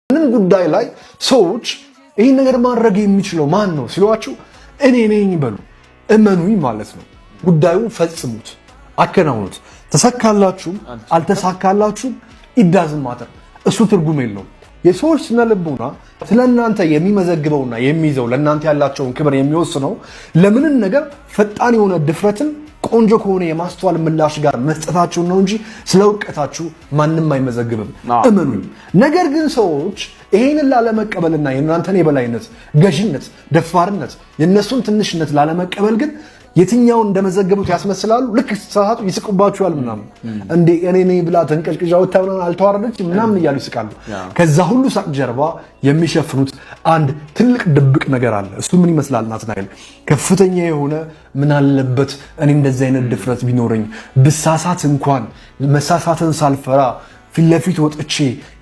ምንም ጉዳይ ላይ ሰዎች ይህን ነገር ማድረግ የሚችለው ማን ነው ሲሏችሁ እኔ ነኝ በሉ፣ እመኑኝ ማለት ነው። ጉዳዩን ፈጽሙት፣ አከናውኑት። ተሳካላችሁም አልተሳካላችሁም ኢዳዝም ማተር፣ እሱ ትርጉም የለውም። የሰዎች ስነ ልቦና ስለናንተ የሚመዘግበውና የሚይዘው ለናንተ ያላቸውን ክብር የሚወስነው ለምንም ነገር ፈጣን የሆነ ድፍረትን ቆንጆ ከሆነ የማስተዋል ምላሽ ጋር መስጠታችሁ ነው እንጂ ስለ እውቀታችሁ ማንንም አይመዘግብም። እመኑኝ። ነገር ግን ሰዎች ይሄንን ላለመቀበልና የእናንተን የበላይነት፣ ገዥነት፣ ደፋርነት፣ የነሱን ትንሽነት ላለመቀበል ግን የትኛውን እንደመዘገቡት ያስመስላሉ። ልክ ተሳሳቱ ይስቁባችኋል። ምናምን እንዴ እኔ ነኝ ብላ ተንቀጭቅጫ ወጣውና አልተዋረደች ምናምን እያሉ ይስቃሉ። ከዛ ሁሉ ሳቅ ጀርባ የሚሸፍኑት አንድ ትልቅ ድብቅ ነገር አለ። እሱ ምን ይመስላል? ናትናኤል ከፍተኛ የሆነ ምን አለበት እኔ እንደዚህ አይነት ድፍረት ቢኖረኝ ብሳሳት እንኳን መሳሳትን ሳልፈራ ፊት ለፊት ወጥቼ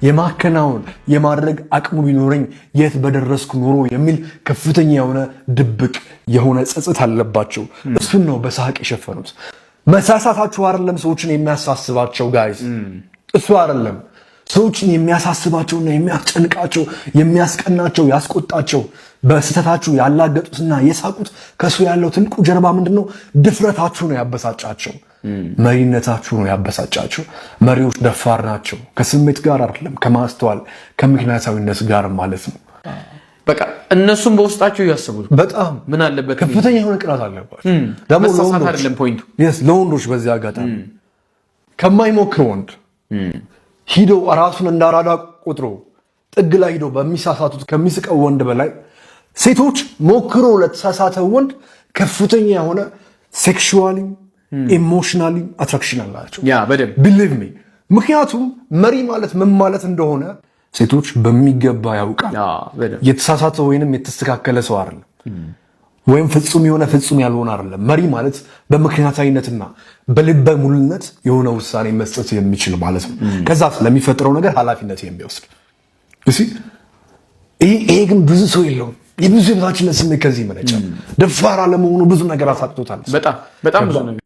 የማከናወን የማድረግ አቅሙ ቢኖረኝ የት በደረስኩ ኖሮ የሚል ከፍተኛ የሆነ ድብቅ የሆነ ጸጸት አለባቸው። እሱን ነው በሳቅ የሸፈኑት። መሳሳታችሁ አይደለም ሰዎችን የሚያሳስባቸው ጋይስ፣ እሱ አይደለም ሰዎችን የሚያሳስባቸውና የሚያስጨንቃቸው፣ የሚያስቀናቸው፣ ያስቆጣቸው በስተታችሁ ያላገጡትና የሳቁት ከሱ ያለው ትልቁ ጀርባ ምንድነው? ድፍረታችሁ ነው ያበሳጫቸው። መሪነታችሁ ነው ያበሳጫቸው። መሪዎች ደፋር ናቸው። ከስሜት ጋር አይደለም፣ ከማስተዋል ከምክንያታዊነት ጋር ማለት ነው። በቃ እነሱም በውስጣቸው ያስቡት በጣም ምን አለበት ከፍተኛ የሆነ ቅናት አለባቸው። ደግሞ መሳሳት አይደለም ፖይንቱ። ለወንዶች በዚህ አጋጣሚ ከማይሞክር ወንድ ሂዶ ራሱን እንዳራዳ ቆጥሮ ጥግ ላይ ሂዶ በሚሳሳቱት ከሚስቀው ወንድ በላይ ሴቶች ሞክሮ ለተሳሳተ ወንድ ከፍተኛ የሆነ ሴክሹዋሊ ኢሞሽናሊ አትራክሽን አላቸው። ያ በደንብ ቢሊቭ ሚ። ምክንያቱም መሪ ማለት ምን ማለት እንደሆነ ሴቶች በሚገባ ያውቃል። የተሳሳተ ወይንም የተስተካከለ ሰው አይደለም፣ ወይም ፍጹም የሆነ ፍጹም ያልሆነ አይደለም። መሪ ማለት በምክንያታዊነትና በልበ ሙሉነት የሆነ ውሳኔ መስጠት የሚችል ማለት ነው። ከዛ ስለሚፈጥረው ነገር ኃላፊነት የሚወስድ እሺ። ይሄ ግን ብዙ ሰው የለውም። የብዙ የበታችነት ስሜት ከዚህ ይመነጫል። ደፋር አለመሆኑ ብዙ ነገር አሳጥቶታል። በጣም ብዙ ነገር